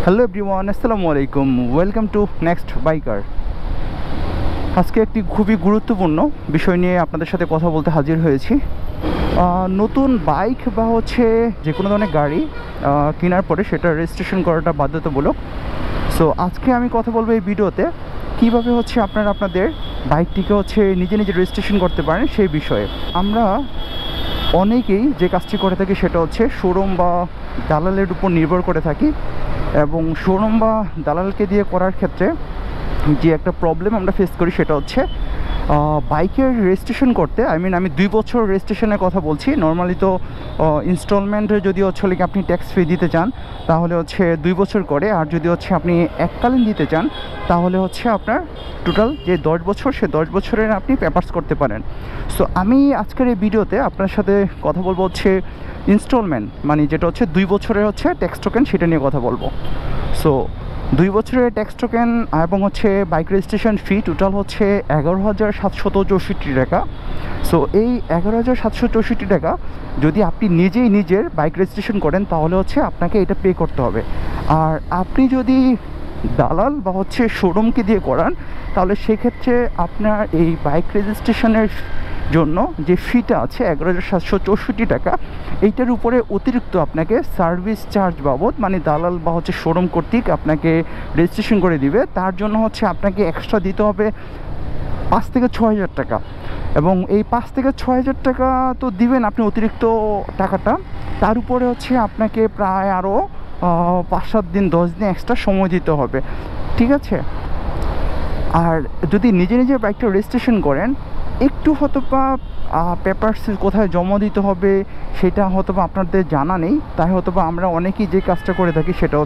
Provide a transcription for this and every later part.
Hello everyone, আসসালামু আলাইকুম। Welcome to next biker. আজকে একটি খুবই গুরুত্বপূর্ণ বিষয় নিয়ে আপনাদের সাথে কথা বলতে হাজির হয়েছি। নতুন বাইক বা যে কোনো ধরনের গাড়ি কেনার পরে সেটা রেজিস্ট্রেশন করাটা বাধ্যতামূলক। সো আজকে আমি কথা বলবো এই ভিডিওতে কীভাবে আপনারা আপনাদের বাইকটিকে নিজে নিজে রেজিস্ট্রেশন করতে পারেন সেই বিষয়ে। আমরা অনেকেই যে কাজটি করে থাকি সেটা শোরুম বা দালালের উপর নির্ভর করে থাকি, এবং শোরুম বা দালালকে দিয়ে করার ক্ষেত্রে যে একটা প্রবলেম আমরা ফেস করি সেটা বাইকের রেজিস্ট্রেশন করতে। আমি 2 বছর রেজিস্ট্রেশনের কথা বলছি। নর্মালি তো ইনস্টলমেন্টে যদি আপনি ট্যাক্স ফি দিতে চান তাহলে 2 বছর করে, আর যদি আপনি এককালীন দিতে চান তাহলে আপনার টোটাল যে 10 বছর, সে 10 বছরের আপনি পেপারস করতে পারেন। সো আমি আজকের এই ভিডিওতে আপনার সাথে কথা বলবো ইনস্টলমেন্ট, মানে যেটা 2 বছরের ট্যাক্স টোকেন, সেটা নিয়ে কথা বলবো। সো 2 বছরের ট্যাক্স টোকেন এবং বাইক রেজিস্ট্রেশন ফি টোটাল 11,764 টাকা। সো এই 11,764 টাকা যদি আপনি নিজের বাইক রেজিস্ট্রেশন করেন তাহলে আপনাকে এটা পে করতে হবে। আর আপনি যদি দালাল বা শোরুমকে দিয়ে করান তাহলে সেক্ষেত্রে আপনার এই বাইক রেজিস্ট্রেশনের জন্য যে ফিটা আছে 11,764 টাকা, এইটার উপরে অতিরিক্ত আপনাকে সার্ভিস চার্জ বাবদ, মানে দালাল বা শোরুম কর্তৃক আপনাকে রেজিস্ট্রেশন করে দিবে, তার জন্য আপনাকে এক্সট্রা দিতে হবে 5 থেকে 6,000 টাকা। এবং এই 5 থেকে 6,000 টাকা তো দিবেন আপনি অতিরিক্ত টাকাটা, তার উপরে আপনাকে প্রায় আরও 5-7 দিন 10 দিন এক্সট্রা সময় দিতে হবে, ঠিক আছে? আর যদি নিজের বাইকটা রেজিস্ট্রেশন করেন, একটু হয়তোবা পেপারস কোথায় জমা দিতে হবে সেটা হয়তোবা আপনাদের জানা নেই, তাই হয়তোবা আমরা অনেকেই যে কাজটা করে থাকি সেটা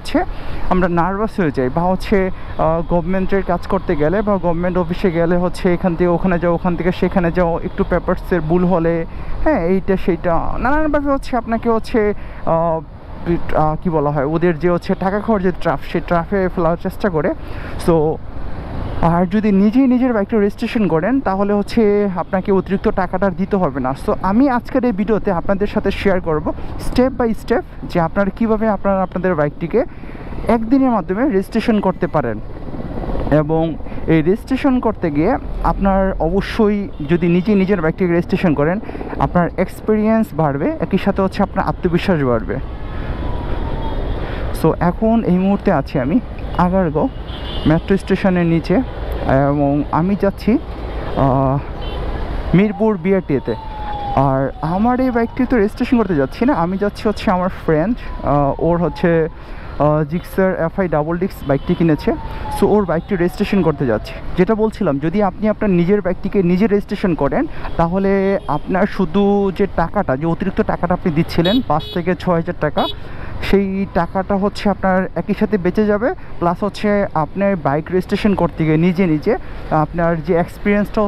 আমরা নার্ভাস হয়ে যাই, বা গভর্নমেন্টের কাজ করতে গেলে বা গভর্নমেন্ট অফিসে গেলে এখান থেকে ওখানে যাও, ওখান থেকে সেখানে যাও, একটু পেপারসের ভুল হলে হ্যাঁ এইটা সেইটা নানানভাবে আপনাকে কী বলা হয়, ওদের যে টাকা খাওয়ার যে সেই ট্রাফে ফেলার চেষ্টা করে। সো আর যদি নিজের বাইকটা রেজিস্ট্রেশন করেন তাহলে আপনাকে অতিরিক্ত টাকাটা দিতে হবে না। সো আমি আজকের এই ভিডিওতে আপনাদের সাথে শেয়ার করব স্টেপ বাই স্টেপ যে আপনারা কীভাবে আপনাদের বাইকটিকে একদিনের মাধ্যমে রেজিস্ট্রেশন করতে পারেন। এবং এই রেজিস্ট্রেশন করতে গিয়ে আপনার অবশ্যই যদি নিজের বাইকটিকে রেজিস্ট্রেশন করেন আপনার এক্সপিরিয়েন্স বাড়বে, একই সাথে আপনার আত্মবিশ্বাস বাড়বে। সো এখন এই মুহূর্তে আছি আমি আগারগাঁও মেট্রো স্টেশনের নিচে, এবং আমি যাচ্ছি মিরপুর বিআরটিতে। আর আমার এই বাইকটি তো রেজিস্ট্রেশন করতে যাচ্ছি না, আমি যাচ্ছি আমার ফ্রেন্ড, ওর জিক্সার FI ডাবল ডিস্ক বাইকটি কিনেছে। সো ওর বাইকটি রেজিস্ট্রেশন করতে যাচ্ছে। যেটা বলছিলাম, যদি আপনি আপনার নিজের বাইকটিকে নিজে রেজিস্ট্রেশন করেন তাহলে আপনার শুধু যে টাকাটা, যে অতিরিক্ত টাকাটা আপনি দিচ্ছিলেন 5 থেকে 6,000 টাকা, সেই টাকাটা আপনার একই সাথে বেঁচে যাবে। প্লাস আপনার বাইক রেজিস্ট্রেশন করতে গিয়ে নিজে আপনার যে এক্সপিরিয়েন্সটা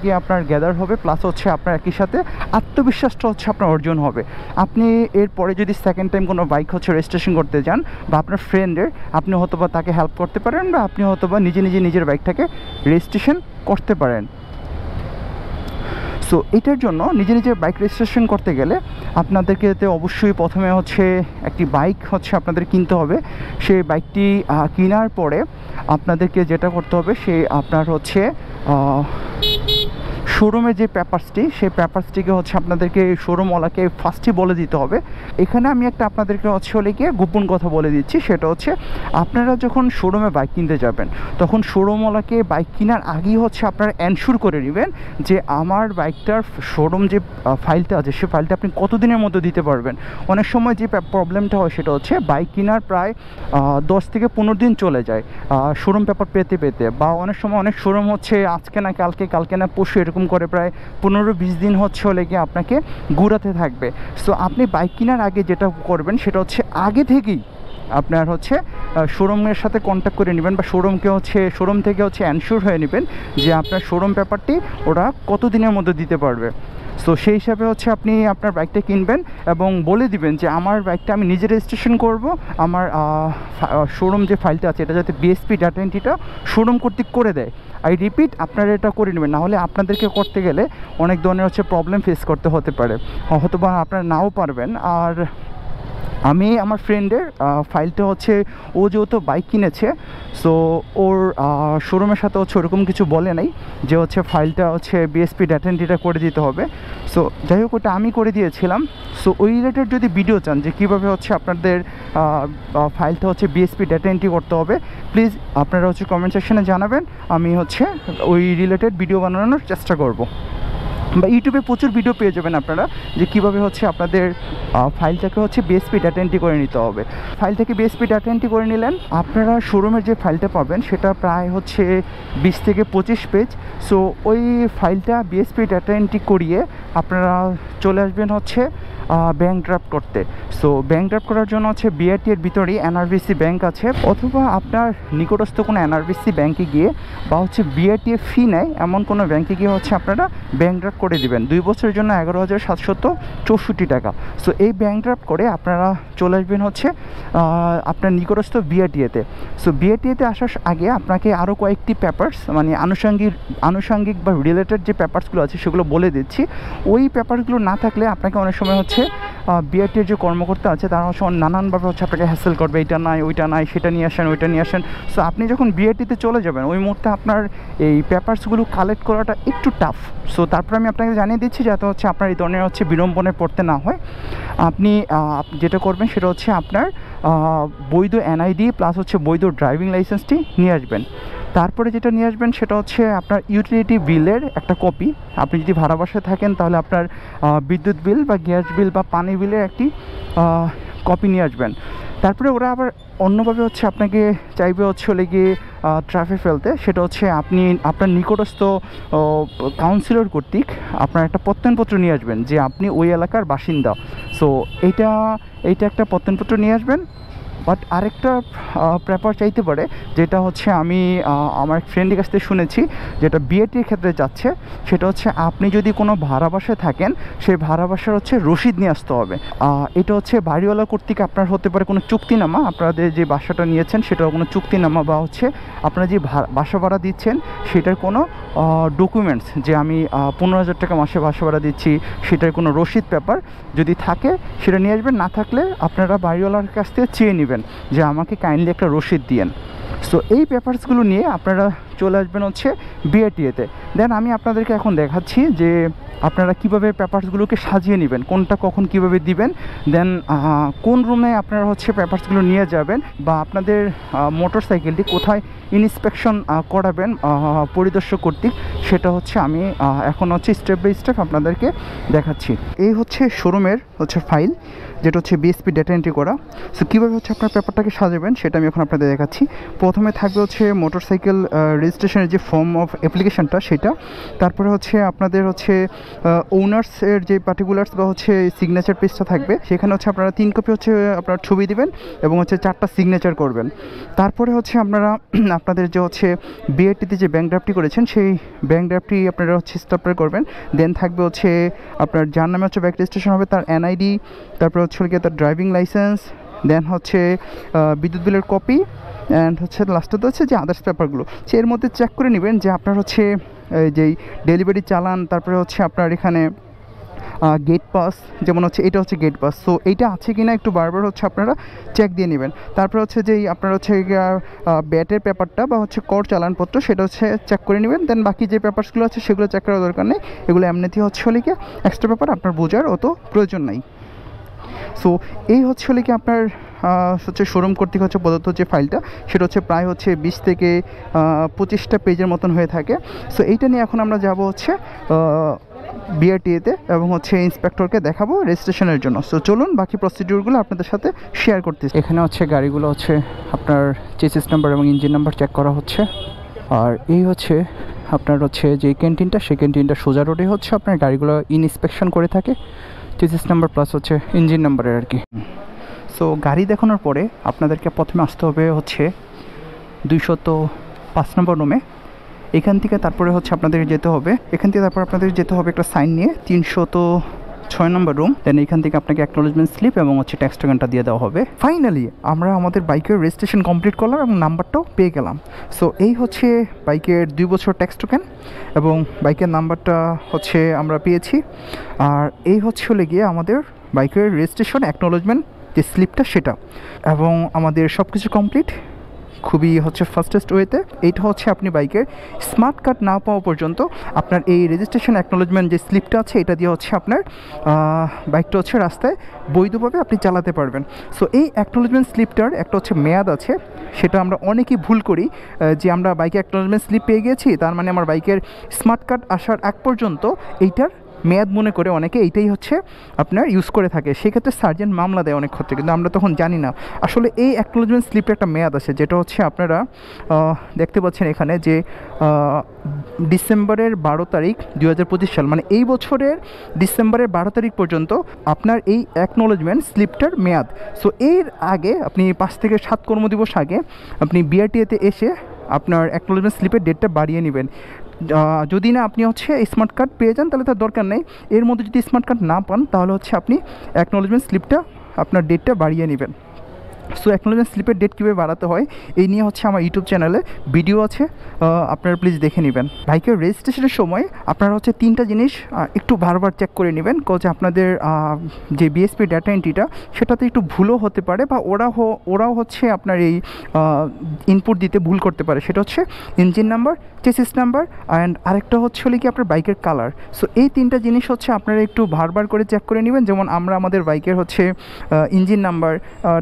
গিয়ে আপনার গ্যাদার হবে, প্লাস আপনার একই সাথে আত্মবিশ্বাসটা আপনার অর্জন হবে। আপনি এরপরে যদি সেকেন্ড টাইম কোনো বাইক রেজিস্ট্রেশন করতে যান বা আপনার ফ্রেন্ডের, আপনি হয়তোবা তাকে হেল্প করতে পারেন, বা আপনি হয়তোবা নিজের বাইকটাকে রেজিস্ট্রেশন করতে পারেন। সো এটার জন্য নিজের বাইক রেজিস্ট্রেশন করতে গেলে আপনাদেরকে অবশ্যই প্রথমে একটি বাইক আপনাদের কিনতে হবে। সেই বাইকটি কেনার পরে আপনাদেরকে যেটা করতে হবে, সে আপনার শোরুমের যে পেপারসটি, সেই পেপারসটিকে আপনাদেরকে শোরুমওয়ালাকে ফার্স্টই বলে দিতে হবে। এখানে আমি একটা আপনাদেরকে গিয়ে গোপন কথা বলে দিচ্ছি, সেটা আপনারা যখন শোরুমে বাইক কিনতে যাবেন তখন শোরুমওয়ালাকে বাইক কেনার আগেই আপনারা এনশিওর করে নেবেন যে আমার বাইকটার শোরুম যে ফাইলটা আছে সেই ফাইলটা আপনি কতদিনের মধ্যে দিতে পারবেন। অনেক সময় যে প্রবলেমটা হয় সেটা বাইক কেনার প্রায় 10 থেকে 15 দিন চলে যায় শোরুম পেপার পেতে, বা অনেক সময় অনেক শোরুম আজকে না কালকে না পরশু এরকম করে প্রায় 15-20 দিন গিয়ে আপনাকে ঘুরাতে থাকবে। সো আপনি বাইক কেনার আগে যেটা করবেন সেটা আগে থেকেই আপনার শোরুমের সাথে কন্ট্যাক্ট করে নেবেন, বা শোরুম থেকে এনশিওর হয়ে নেবেন যে আপনার শোরুম পেপারটি ওরা কত দিনের মধ্যে দিতে পারবে। সো সেই হিসাবে আপনি আপনার বাইকটা কিনবেন এবং বলে দিবেন যে আমার বাইকটা আমি নিজে রেজিস্ট্রেশন করব, আমার শোরুম যে ফাইলটা আছে এটা যাতে BSP ডাটা এন্ট্রিটা শোরুম কর্তৃক করে দেয়। আই রিপিট, আপনারা এটা করে নেবেন, নাহলে আপনাদেরকে করতে গেলে অনেক ধরনের প্রবলেম ফেস করতে হতে পারে, হয়তো বা আপনারা নাও পারবেন। আর আমি আমার ফ্রেন্ডের ফাইলটা হচ্ছে ও যেহেতু বাইক কিনেছে, সো ওর শোরুমের সাথে হচ্ছে ওরকম কিছু বলে নাই যে হচ্ছে ফাইলটা হচ্ছে বিএসপি ডাটা এন্ট্রিটা করে দিতে হবে। সো যাই হোক, ওটা আমি করে দিয়েছিলাম। সো ওই রিলেটেড যদি ভিডিও চান যে কীভাবে হচ্ছে আপনাদের ফাইলটা হচ্ছে বিএসপি ডাটা এন্ট্রি করতে হবে, প্লিজ আপনারা হচ্ছে কমেন্ট সেকশনে জানাবেন, আমি হচ্ছে ওই রিলেটেড ভিডিও বানানোর চেষ্টা করব। বা ইউটিউবে প্রচুর ভিডিও পেয়ে যাবেন আপনারা যে কীভাবে হচ্ছে আপনাদের ফাইলটাকে হচ্ছে বিএসপি ডাটা এন্ট্রি করে নিতে হবে। ফাইলটাকে বিএসপি ডাটা এন্ট্রি করে নিলেন, আপনারা শোরুমের যে ফাইলটা পাবেন সেটা প্রায় হচ্ছে 20 থেকে 25 পেজ। সো ওই ফাইলটা বিএসপি ডাটা এন্ট্রি করিয়ে আপনারা চলে আসবেন হচ্ছে ব্যাঙ্ক ড্রাফট করতে। সো ব্যাঙ্ক ড্রাফট করার জন্য হচ্ছে বিআরটি এর ভিতরেই এনআরবিসি ব্যাঙ্ক আছে, অথবা আপনার নিকটস্থ কোনো এনআরবিসি ব্যাঙ্কে গিয়ে বা হচ্ছে বিআরটি ফি নেয় এমন কোনো ব্যাঙ্কে গিয়ে হচ্ছে আপনারা ব্যাঙ্ক ড্রাফট করে দিবেন 2 বছরের জন্য 11,764 টাকা। সো এই ব্যাঙ্ক ড্রাফট করে আপনারা চলে আসবেন হচ্ছে আপনার নিকটস্থ বিআরটিএতে। সো বিআরটিএতে আসার আগে আপনাকে আরও কয়েকটি পেপারস, মানে আনুষঙ্গিক বা রিলেটেড যে পেপারসগুলো আছে সেগুলো বলে দিচ্ছি। ওই পেপারসগুলো না থাকলে আপনাকে অনেক সময় হচ্ছে বিআরটির যে কর্মকর্তা আছে তারা হচ্ছে নানানভাবে হচ্ছে আপনাকে হ্যাসেল করবে, এটা নাই ওইটা নাই, সেটা নিয়ে আসেন ওইটা নিয়ে আসেন। সো আপনি যখন বিআরটিতে চলে যাবেন ওই মুহূর্তে আপনার এই পেপারসগুলো কালেক্ট করাটা একটু টাফ। সো তারপর আমি আপনাকে জানিয়ে দিচ্ছি যাতে হচ্ছে আপনার এই ধরনের হচ্ছে বিড়ম্বনে পড়তে না হয়। আপনি যেটা করবেন সেটা হচ্ছে আপনার বৈধ এনআইডি প্লাস হচ্ছে বৈধ ড্রাইভিং লাইসেন্সটি নিয়ে আসবেন। তারপরে যেটা নিয়ে আসবেন সেটা হচ্ছে আপনার ইউটিলিটি বিলের একটা কপি। আপনি যদি ভাড়া বাসায় থাকেন তাহলে আপনার বিদ্যুৎ বিল বা গ্যাস বিল বা পানি বিলের একটি কপি নিয়ে আসবেন। তারপরে ওরা আবার অন্যভাবে হচ্ছে আপনাকে চাইবে হচ্ছে হলে গিয়ে ট্রাফে ফেলতে, সেটা হচ্ছে আপনি আপনার নিকটস্থ কাউন্সিলর কর্তৃক আপনার একটা প্রত্যয়নপত্র নিয়ে আসবেন যে আপনি ওই এলাকার বাসিন্দা। সো এইটা একটা প্রত্যয়নপত্র নিয়ে আসবেন। বাট আরেকটা পেপার চাইতে পারে, যেটা হচ্ছে আমি আমার ফ্রেন্ডের কাছ থেকে শুনেছি, যেটা বিআরটির ক্ষেত্রে যাচ্ছে, সেটা হচ্ছে আপনি যদি কোনো ভাড়া বাসায় থাকেন সেই ভাড়া বাসার হচ্ছে রসিদ নিয়ে আসতে হবে। এটা হচ্ছে বাড়িওয়ালা কর্তৃক আপনার হতে পারে কোনো চুক্তিনামা, আপনাদের যে বাসাটা নিয়েছেন সেটার কোনো চুক্তিনামা, বা হচ্ছে আপনারা যে বাসা ভাড়া দিচ্ছেন সেটার কোনো ডকুমেন্টস, যে আমি 15,000 টাকা মাসে বাসা ভাড়া দিচ্ছি, সেটার কোনো রসিদ পেপার যদি থাকে সেটা নিয়ে আসবেন। না থাকলে আপনারা বাড়িওয়ালার কাছ থেকে চেয়ে নেবেন যে আমাকে কাইন্ডলি একটা রসিদ দিয়েন। সো এই পেপারসগুলো নিয়ে আপনারা চলে আসবেন হচ্ছে বিআরটিএতে। দেন আমি আপনাদেরকে এখন দেখাচ্ছি যে আপনারা কিভাবে পেপারসগুলোকে সাজিয়ে নেবেন, কোনটা কখন কিভাবে দিবেন, দেন কোন রুমে আপনারা হচ্ছে পেপারসগুলো নিয়ে যাবেন, বা আপনাদের মোটরসাইকেলটি কোথায় ইন্সপেকশন করাবেন পরিদর্শক কর্তৃক, সেটা হচ্ছে আমি এখন হচ্ছে স্টেপ বাই স্টেপ আপনাদেরকে দেখাচ্ছি। এই হচ্ছে শোরুমের হচ্ছে ফাইল, যেটা হচ্ছে বিএসপি ডাটা এন্ট্রি করা। সো কীভাবে হচ্ছে আপনার পেপারটাকে সাজাবেন সেটা আমি এখন আপনাদের দেখাচ্ছি। প্রথমে থাকবে হচ্ছে মোটরসাইকেল রেজিস্ট্রেশনের যে ফর্ম অফ অ্যাপ্লিকেশনটা সেটা, তারপরে হচ্ছে আপনাদের হচ্ছে ওনার্সের যে পার্টিকুলার্স বা হচ্ছে সিগনেচার পেজটা থাকবে, সেখানে হচ্ছে আপনারা 3 কপি হচ্ছে আপনার ছবি দিবেন এবং হচ্ছে 4টা সিগনেচার করবেন। তারপরে হচ্ছে আপনারা আপনাদের যে হচ্ছে বিআরটিতে যে ব্যাঙ্ক ড্রাফটটি করেছেন সেই ব্যাঙ্ক ড্রাফটটি আপনারা হচ্ছে স্ট্যাপলার করবেন। দেন থাকবে হচ্ছে আপনার যার নামে হচ্ছে ব্যাঙ্ক রেজিস্ট্রেশন হবে তার এনআইডি, তারপরে হচ্ছে তার ড্রাইভিং লাইসেন্স, দেন হচ্ছে বিদ্যুৎ বিলের কপি, অ্যান্ড হচ্ছে লাস্টে তো হচ্ছে যে আদার্স পেপারগুলো। সে এর মধ্যে চেক করে নেবেন যে আপনার হচ্ছে যেই ডেলিভারি চালান, তারপরে হচ্ছে আপনার এখানে গেট পাস, যেমন হচ্ছে এটা হচ্ছে গেট পাস, সো এইটা আছে কি না একটু বারবার হচ্ছে আপনারা চেক দিয়ে নেবেন। তারপরে হচ্ছে যেই আপনার হচ্ছে ব্যাটের পেপারটা বা হচ্ছে কর চালানপত্র সেটা হচ্ছে চেক করে নেবেন। দেন বাকি যে পেপারসগুলো আছে সেগুলো চেক করার দরকার নেই, এগুলো এমনিতেই হচ্ছে হলে কি এক্সট্রা পেপার, আপনার বোঝার অত প্রয়োজন নাই। সো এই হচ্ছে হলে কি আপনার হচ্ছে শোরুম কর্তৃক হচ্ছে প্রদত্ত যে ফাইলটা, সেটা হচ্ছে প্রায় হচ্ছে 20 থেকে 25টা পেজের মতন হয়ে থাকে। সো এইটা নিয়ে এখন আমরা যাব হচ্ছে বিআরটিএতে এবং হচ্ছে ইন্সপেক্টরকে দেখাবো রেজিস্ট্রেশনের জন্য। সো চলুন বাকি প্রসিডিউরগুলো আপনাদের সাথে শেয়ার করতেছি। এখানে হচ্ছে গাড়িগুলো হচ্ছে আপনার চেসিস নাম্বার এবং ইঞ্জিন নাম্বার চেক করা হচ্ছে। আর এই হচ্ছে আপনার হচ্ছে যে ক্যান্টিনটা, সেই ক্যান্টিনটা সোজা রোডে হচ্ছে আপনার গাড়িগুলো ইনস্পেকশন করে থাকে, চেসিস নাম্বার প্লাস হচ্ছে ইঞ্জিন নাম্বারের আর কি। সো গাড়ি দেখানোর পরে আপনাদেরকে প্রথমে আসতে হবে হচ্ছে 205 নম্বর রুমে। এখান থেকে তারপরে হচ্ছে আপনাদের যেতে হবে, এখান থেকে তারপর আপনাদের যেতে হবে একটা সাইন নিয়ে 306 নম্বর রুম। দেন এখান থেকে আপনাকে অ্যাকনোলেজমেন্ট স্লিপ এবং হচ্ছে ট্যাক্স টোকেনটা দিয়ে দেওয়া হবে। ফাইনালি আমরা আমাদের বাইকের রেজিস্ট্রেশন কমপ্লিট করলাম এবং নাম্বারটাও পেয়ে গেলাম। সো এই হচ্ছে বাইকের 2 বছর ট্যাক্স টোকেন এবং বাইকের নাম্বারটা হচ্ছে আমরা পেয়েছি। আর এই হচ্ছে হলে গিয়ে আমাদের বাইকের রেজিস্ট্রেশন অ্যাকনোলেজমেন্ট যে স্লিপটা সেটা। এবং আমাদের সব কিছু কমপ্লিট খুবই হচ্ছে ফাস্টেস্ট ওয়েতে। এইটা হচ্ছে আপনি বাইকের স্মার্ট কার্ড না পাওয়া পর্যন্ত আপনার এই রেজিস্ট্রেশন অ্যাকনোলেজমেন্ট যে স্লিপটা আছে এটা দিয়ে হচ্ছে আপনার বাইকটা হচ্ছে রাস্তায় বৈধভাবে আপনি চালাতে পারবেন। সো এই অ্যাকনোলেজমেন্ট স্লিপটার একটা হচ্ছে মেয়াদ আছে, সেটা আমরা অনেকেই ভুল করি যে আমরা বাইকে অ্যাকনোলেজমেন্ট স্লিপ পেয়ে গেছি তার মানে আমার বাইকের স্মার্ট কার্ড আসার আগ পর্যন্ত এইটার মেয়াদ মনে করে অনেকে এইটাই হচ্ছে আপনার ইউজ করে থাকে। সেক্ষেত্রে সার্জেন্ট মামলা দেয় অনেক ক্ষেত্রে, কিন্তু আমরা তখন জানি না আসলে এই অ্যাকনোলেজমেন্ট স্লিপের একটা মেয়াদ আছে, যেটা হচ্ছে আপনারা দেখতে পাচ্ছেন এখানে যে ডিসেম্বরের 12 তারিখ 2025 সাল, মানে এই বছরের ডিসেম্বরের 12 তারিখ পর্যন্ত আপনার এই অ্যাকনোলেজমেন্ট স্লিপটার মেয়াদ। সো এর আগে আপনি 5 থেকে 7 কর্মদিবস আগে আপনি বিআরটিএতে এসে আপনার অ্যাকনোলেজমেন্ট স্লিপের ডেটটা বাড়িয়ে নেবেন। যদি না আপনি হচ্ছে স্মার্ট কার্ড পেয়ে যান তাহলে তার দরকার নেই, এর মধ্যে যদি স্মার্ট কার্ড না পান তাহলে হচ্ছে আপনি অ্যাকনোলেজমেন্ট স্লিপটা আপনার ডেটটা বাড়িয়ে নেবেন। সো অ্যাকনোলেজমেন্ট স্লিপের ডেট কীভাবে বাড়াতে হয় এই নিয়ে হচ্ছে আমার ইউটিউব চ্যানেলে ভিডিও আছে, আপনারা প্লিজ দেখে নেবেন। বাইকের রেজিস্ট্রেশনের সময় আপনারা হচ্ছে 3টা জিনিস একটু বারবার চেক করে নেবেন, যে আপনাদের যে বিএসপি ডাটা এন্ট্রিটা সেটাতে একটু ভুলও হতে পারে বা ওরাও হচ্ছে আপনার এই ইনপুট দিতে ভুল করতে পারে। সেটা হচ্ছে engine number, chassis number and আরেকটা হচ্ছে কি আপনার বাইকের কালার। সো এই 3টা জিনিস হচ্ছে আপনারা একটু বারবার করে চেক করে নেবেন। যেমন আমরা আমাদের বাইকের হচ্ছে ইঞ্জিন নাম্বার,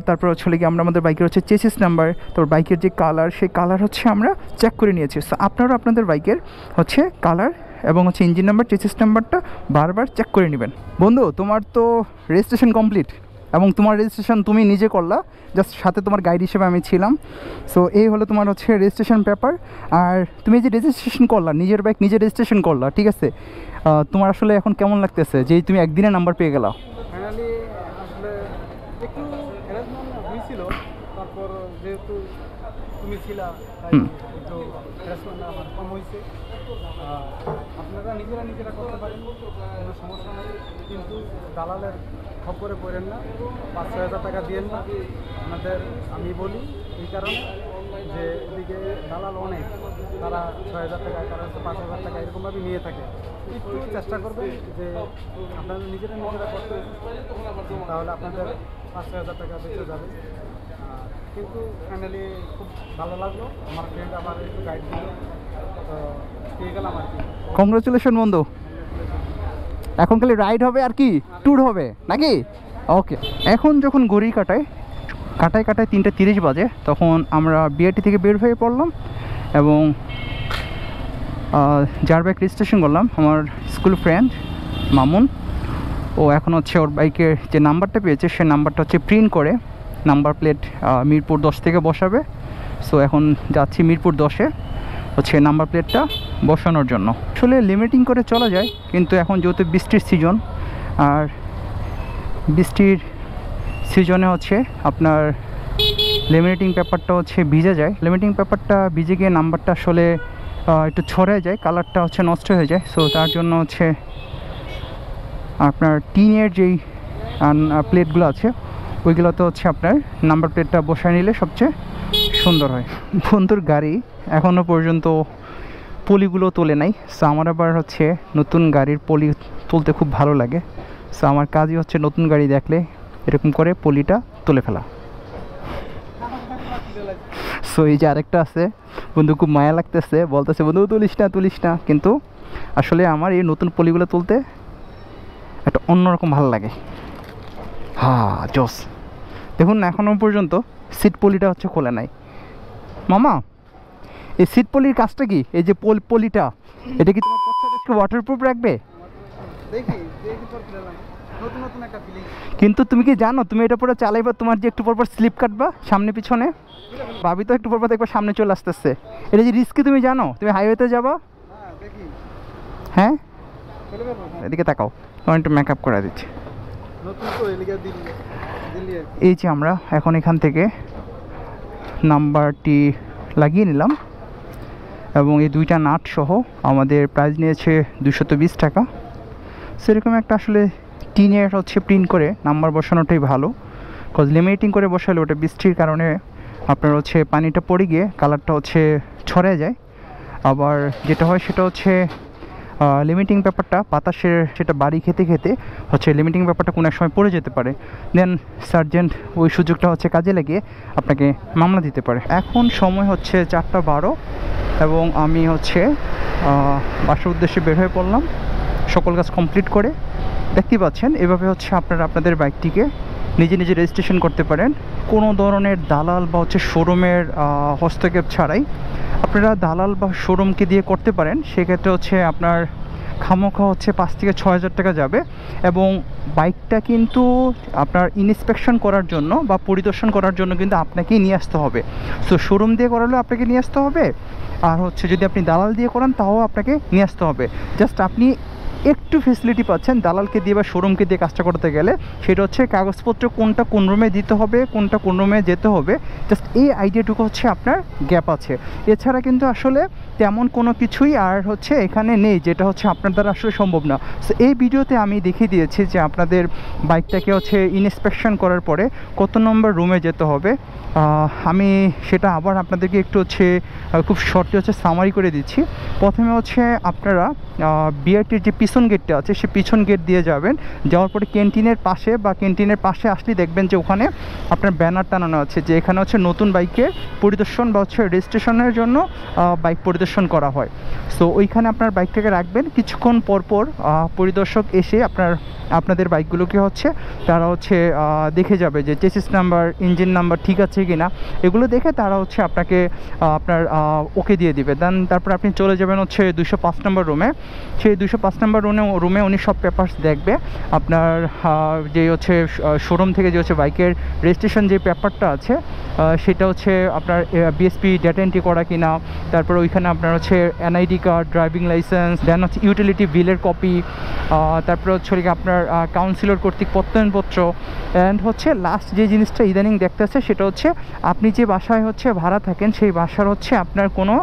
তারপর হচ্ছে কি আমরা আমাদের বাইকের হচ্ছে চেসিস নাম্বার, তারপর বাইকের যে কালার সেই কালার হচ্ছে আমরা চেক করে নিয়েছি। সো আপনারাও আপনাদের বাইকের হচ্ছে কালার এবং হচ্ছে ইঞ্জিন নাম্বার, চেসিস নাম্বারটা বারবার চেক করে নেবেন। বন্ধু, তোমার তো রেজিস্ট্রেশন কমপ্লিট এবং তোমার রেজিস্ট্রেশন তুমি নিজে করলা, জাস্ট সাথে তোমার গাইড হিসেবে আমি ছিলাম। সো এই হলো তোমার হচ্ছে রেজিস্ট্রেশন পেপার। আর তুমি যে রেজিস্ট্রেশন করলা, নিজের বাইক নিজে রেজিস্ট্রেশন করলা, ঠিক আছে, তোমার আসলে এখন কেমন লাগতেছে যে তুমি একদিনে নাম্বার পেয়ে গেলা? ফাইনালি আসলে একটু হ্যারাসমেন্ট হয়েছিল, তারপর যেহেতু তুমি ছিলা তাই একটু হ্যারাসমেন্ট আমার কম হয়েছে। আপনারা নিজেরা করতে পারেন, কোনো সমস্যা নেই, কিন্তু দালালের খপ্পরে পড়েন না, 5-6 হাজার টাকা দিয়েন না আপনাদের। আমি বলি এই কারণে যে এদিকে দালাল অনেক, তারা 6,000 টাকা, তারা 5,000 টাকা এরকমভাবে নিয়ে থাকে। একটু চেষ্টা করবেন যে আপনারা নিজেরা করতে, তাহলে আপনাদের 5-6 হাজার টাকা বেঁচে যাবে। কিন্তু ফাইনালি খুব ভালো লাগলো, আমার ফ্রেন্ড আমার একটু গাইড দিল, তো পেয়ে গেলাম আর কি। কংগ্রাচুলেশন বন্ধু। এখন খালি রাইড হবে আর কি ট্যুর হবে নাকি? ওকে, এখন যখন ঘড়ি কাটায় 3:30 বাজে, তখন আমরা বিআরটি থেকে বের হয়ে পড়লাম এবং যার বাইক রেজিস্ট্রেশন করলাম আমার স্কুল ফ্রেন্ড মামুন, ও এখন হচ্ছে ওর বাইকের যে নাম্বারটা পেয়েছে সে নাম্বারটা হচ্ছে প্রিন্ট করে নাম্বার প্লেট মিরপুর 10 থেকে বসাবে। সো এখন যাচ্ছি মিরপুর 10-এ হচ্ছে নাম্বার প্লেটটা বসানোর জন্য। আসলে লিমিটিং করে চলা যায়, কিন্তু এখন যেহেতু বৃষ্টির সিজন, আর বৃষ্টির সিজনে হচ্ছে আপনার লিমিটিং পেপারটা হচ্ছে ভিজে যায়, লিমিটিং পেপারটা ভিজে গিয়ে নাম্বারটা আসলে একটু ছড়ে যায়, কালারটা হচ্ছে নষ্ট হয়ে যায়। সো তার জন্য হচ্ছে আপনার টিনের যেই প্লেটগুলো আছে ওইগুলোতে হচ্ছে আপনার নাম্বার প্লেটটা বসায় নিলে সবচেয়ে সুন্দর হয়। বন্ধুর গাড়ি এখনও পর্যন্ত পলিগুলো তোলে নাই। সো আমার আবার হচ্ছে নতুন গাড়ির পলি তুলতে খুব ভালো লাগে। সো আমার কাজই হচ্ছে নতুন গাড়ি দেখলে এরকম করে পলিটা তুলে ফেলা। সো এই যে আরেকটা আছে, বন্ধু খুব মায়া লাগতেছে, বলতেছে বন্ধু তুলিস না, কিন্তু আসলে আমার এই নতুন পলিগুলো তুলতে একটা অন্যরকম ভালো লাগে। জোস। দেখুন না, এখনও পর্যন্ত সিট পলিটা হচ্ছে খোলে নাই। মামা, এই সিট পলির কাজটা কি? এই যে পলিটা, এটা কি তোমার পশ্চাৎ ওয়াটারপ্রুফ রাখবে? কিন্তু তুমি কি জানো, তুমি এটা পরে চালাইবা, তোমার যে একটু পরপর স্লিপ কাটবা সামনে পিছনে, ভাবি তো একটু পরপর দেখবা সামনে চলে আসতেছে। এটা যে রিস্কি তুমি জানো, তুমি হাইওয়েতে যাবা। হ্যাঁ, এদিকে তাকাও, তোমার একটু মেকআপ করে দিচ্ছি। এই যে আমরা এখন এখান থেকে নাম্বারটি লাগিয়ে নিলাম এবং এই 2টা নাট সহ আমাদের প্রাইস নিয়েছে 220 টাকা। সেরকম একটা আসলে টিনের হচ্ছে প্রিন্ট করে নাম্বার বসানোটাই ভালো, কজ লিমিটিং করে বসালে ওটা বৃষ্টির কারণে আপনার হচ্ছে পানিটা পড়ে গিয়ে কালারটা হচ্ছে ছড়ে যায়। আবার যেটা হয় সেটা হচ্ছে লিমিটিং ব্যাপারটা বাতাসের সেটা বাড়ি খেতে খেতে হচ্ছে লিমিটিং ব্যাপারটা কোনো এক সময় পড়ে যেতে পারে, দেন সার্জেন্ট ওই সুযোগটা হচ্ছে কাজে লাগিয়ে আপনাকে মামলা দিতে পারে। এখন সময় হচ্ছে 4:12 এবং আমি হচ্ছে বাসার উদ্দেশ্যে বের হয়ে পড়লাম সকল কাজ কমপ্লিট করে। দেখতে পাচ্ছেন এভাবে হচ্ছে আপনারা আপনাদের বাইকটিকে নিজে নিজে রেজিস্ট্রেশন করতে পারেন কোনো ধরনের দালাল বা হচ্ছে শোরুমের হস্তক্ষেপ ছাড়াই। আপনারা দালাল বা শোরুমকে দিয়ে করতে পারেন, সেক্ষেত্রে হচ্ছে আপনার খামোখা হচ্ছে 5 থেকে 6 হাজার টাকা যাবে এবং বাইকটা কিন্তু আপনার ইন্সপেকশন করার জন্য বা পরিদর্শন করার জন্য কিন্তু আপনাকেই নিয়ে আসতে হবে। সো শোরুম দিয়ে করালেও আপনাকে নিয়ে আসতে হবে, আর হচ্ছে যদি আপনি দালাল দিয়ে করান তাও আপনাকে নিয়ে আসতে হবে। জাস্ট আপনি একটু ফেসিলিটি পাচ্ছেন দালালকে দিয়ে বা শোরুমকে দিয়ে কাজটা করতে গেলে, সেটা হচ্ছে কাগজপত্র কোনটা কোন রুমে দিতে হবে, কোনটা কোন রুমে যেতে হবে, জাস্ট এই আইডিয়াটুকু হচ্ছে আপনার গ্যাপ আছে। এছাড়া কিন্তু আসলে তেমন কোনো কিছুই আর হচ্ছে এখানে নেই যেটা হচ্ছে আপনার দ্বারা আসলে সম্ভব না। সো এই ভিডিওতে আমি দেখিয়ে দিয়েছি যে আপনাদের বাইকটাকে হচ্ছে ইন্সপেকশন করার পরে কত নম্বর রুমে যেতে হবে। আমি সেটা আবার আপনাদেরকে একটু হচ্ছে খুব শর্টলি হচ্ছে সামারি করে দিচ্ছি। প্রথমে হচ্ছে আপনারা বিআরটির যে পিছন গেটটা আছে সেই পিছন গেট দিয়ে যাবেন, যাওয়ার পরে ক্যান্টিনের পাশে বা ক্যান্টিনের পাশে আসলেই দেখবেন যে ওখানে আপনার ব্যানার টানানো আছে যে এখানে হচ্ছে নতুন বাইকের পরিদর্শন বা হচ্ছে রেজিস্ট্রেশনের জন্য বাইক পরিদর্শন করা হয়। সো ওইখানে আপনার বাইকটাকে রাখবেন, কিছুক্ষণ পরপর পরিদর্শক এসে আপনাদের বাইকগুলোকে হচ্ছে তারা হচ্ছে দেখে যাবে যে চেসিস নাম্বার ইঞ্জিন নাম্বার ঠিক আছে কি না, এগুলো দেখে তারা হচ্ছে আপনাকে আপনার ওকে দিয়ে দিবে। দেন তারপর আপনি চলে যাবেন হচ্ছে 205 নম্বর রুমে। সেই 205 নম্বর রুমে উনি সব পেপারস দেখবে, আপনার যে হচ্ছে শোরুম থেকে যে হচ্ছে বাইকের রেজিস্ট্রেশন যে পেপারটা আছে সেটা হচ্ছে আপনার বিএসপি ডেটা এন্ট্রি করা কিনা, তারপর ওইখানে আপনার হচ্ছে এনআইডি কার্ড, ড্রাইভিং লাইসেন্স, দেন হচ্ছে ইউটিলিটি বিলের কপি, তারপর হচ্ছে আপনার কাউন্সিলর কর্তৃক প্রত্যয়নপত্র, অ্যান্ড হচ্ছে লাস্ট যে জিনিসটা ইদানিং দেখতেছে সেটা হচ্ছে আপনি যে বাসায় হচ্ছে ভাড়া থাকেন সেই বাসার হচ্ছে আপনার কোনো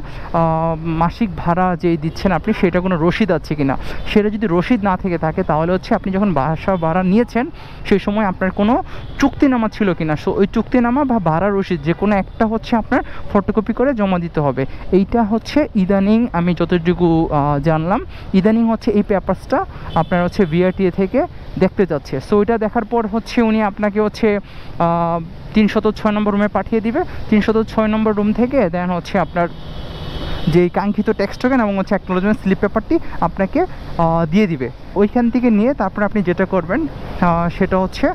মাসিক ভাড়া যেই দিচ্ছেন আপনি সেটা কোনো রসিদ আছে কিনা। সেটা যদি রসিদ না থেকে থাকে তাহলে হচ্ছে আপনি যখন বাসা ভাড়া নিয়েছেন সেই সময় আপনার কোনো চুক্তিনামা ছিল কিনা। সো ওই চুক্তিনামা বা ভাড়া রসিদ যে কোনো একটা হচ্ছে আপনার ফটোকপি করে জমা দিতে হবে। এইটা হচ্ছে ইদানিং আমি যতটুকু জানলাম ইদানিং হচ্ছে এই পেপারসটা আপনার হচ্ছে বিআরটিএ থেকে দেখতে যাচ্ছে। সো ওইটা দেখার পর হচ্ছে উনি আপনাকে হচ্ছে 306 নম্বর রুমে পাঠিয়ে দিবে। 306 নম্বর রুম থেকে দেন হচ্ছে আপনার যে কাঙ্ক্ষিত ট্যাক্স টোকেন এবং হচ্ছে অ্যাকনোলেজমেন্ট স্লিপ পেপারটি আপনাকে দিয়ে দিবে। ওইখান থেকে নিয়ে তারপর আপনি যেটা করবেন সেটা হচ্ছে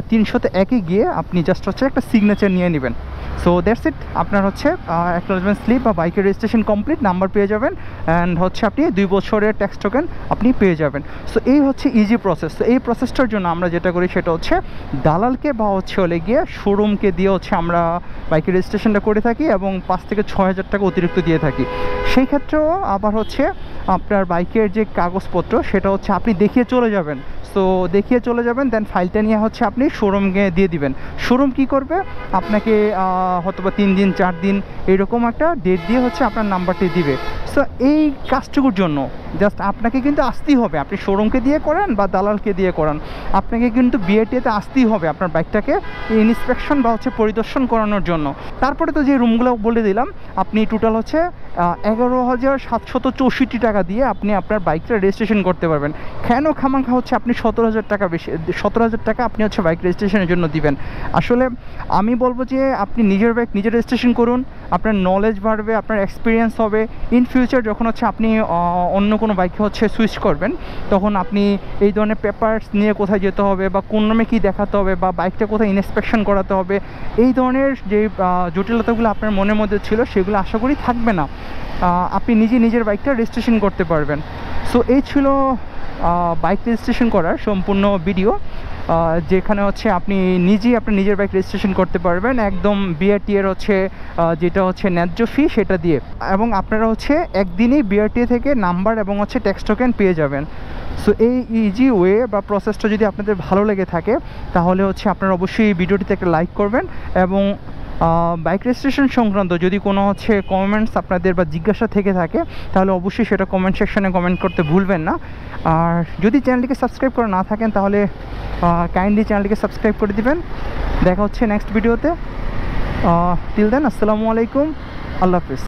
301-এ গিয়ে আপনি জাস্ট হচ্ছে একটা সিগনেচার নিয়ে নেবেন। সো দ্যাটস ইট, আপনার হচ্ছে অ্যাকনোলেজমেন্ট স্লিপ বা বাইকের রেজিস্ট্রেশন কমপ্লিট, নাম্বার পেয়ে যাবেন, অ্যান্ড হচ্ছে আপনি 2 বছরের ট্যাক্স টোকেন আপনি পেয়ে যাবেন। সো এই হচ্ছে ইজি প্রসেস। তো এই প্রসেসটার জন্য আমরা যেটা করি সেটা হচ্ছে দালালকে বা হচ্ছে হলে গিয়ে শোরুমকে দিয়ে হচ্ছে আমরা বাইকের রেজিস্ট্রেশনটা করে থাকি এবং 5 থেকে 6 হাজার টাকা অতিরিক্ত দিয়ে থাকি। সেই ক্ষেত্রেও আবার হচ্ছে আপনার বাইকের যে কাগজপত্র সেটা হচ্ছে আপনি দেখিয়ে চলে যাবেন। সো দেখিয়ে চলে যাবেন, দেন ফাইলটা নিয়ে হচ্ছে আপনি শোরুমকে দিয়ে দিবেন। শোরুম কি করবে, আপনাকে হয়তো বা 3 দিন 4 দিন এইরকম একটা ডেট দিয়ে হচ্ছে আপনার নাম্বারটি দিবে। সো এই কাজটুকুর জন্য জাস্ট আপনাকে কিন্তু আসতেই হবে, আপনি শোরুমকে দিয়ে করেন বা দালালকে দিয়ে করান, আপনাকে কিন্তু বিআরটিএতে আসতেই হবে আপনার বাইকটাকে ইন্সপেকশন বা হচ্ছে পরিদর্শন করানোর জন্য। তারপরে তো যে রুমগুলো বলে দিলাম, আপনি টোটাল হচ্ছে 11,764 টাকা দিয়ে আপনি আপনার বাইকটা রেজিস্ট্রেশন করতে পারবেন। কেন খামাখা হচ্ছে আপনি 17,000 টাকা বেশি 17,000 টাকা আপনি হচ্ছে বাইক রেজিস্ট্রেশনের জন্য দিবেন। আসলে আমি বলবো যে আপনি নিজের বাইক নিজে রেজিস্ট্রেশন করুন, আপনার নলেজ বাড়বে, আপনার এক্সপিরিয়েন্স হবে। ইন ফিউচার যখন হচ্ছে আপনি অন্য কোনো বাইকে হচ্ছে সুইচ করবেন তখন আপনি এই ধরনের পেপারস নিয়ে কোথায় যেতে হবে বা কোন নামে কী দেখাতে হবে বা বাইকটা কোথায় ইন্সপেকশন করাতে হবে, এই ধরনের যে জটিলতাগুলো আপনার মনের মধ্যে ছিল সেগুলো আশা করি থাকবে না। আপনি নিজের বাইকটা রেজিস্ট্রেশন করতে পারবেন। সো এই ছিল বাইক রেজিস্ট্রেশন করার সম্পূর্ণ ভিডিও, যেখানে হচ্ছে আপনি আপনার নিজের বাইক রেজিস্ট্রেশন করতে পারবেন একদম বিআরটিএর হচ্ছে যেটা হচ্ছে ন্যায্য ফি সেটা দিয়ে, এবং আপনারা হচ্ছে একদিনেই বিআরটিএ থেকে নাম্বার এবং হচ্ছে ট্যাক্স টোকেন পেয়ে যাবেন। সো এই ইজি ওয়ে বা প্রসেসটা যদি আপনাদের ভালো লেগে থাকে তাহলে হচ্ছে আপনারা অবশ্যই ভিডিওটিতে একটা লাইক করবেন, এবং বাইক রেজিস্ট্রেশন সংক্রান্ত যদি কোনো হচ্ছে কমেন্টস আপনাদের বা জিজ্ঞাসা থেকে থাকে তাহলে অবশ্যই সেটা কমেন্ট সেকশনে কমেন্ট করতে ভুলবেন না। আর যদি চ্যানেলটিকে সাবস্ক্রাইব করে না থাকেন তাহলে কাইন্ডলি চ্যানেলটিকে সাবস্ক্রাইব করে দিবেন। দেখা হচ্ছে নেক্সট ভিডিওতে। টিল দেন, আসসালামু আলাইকুম, আল্লাহ হাফিজ।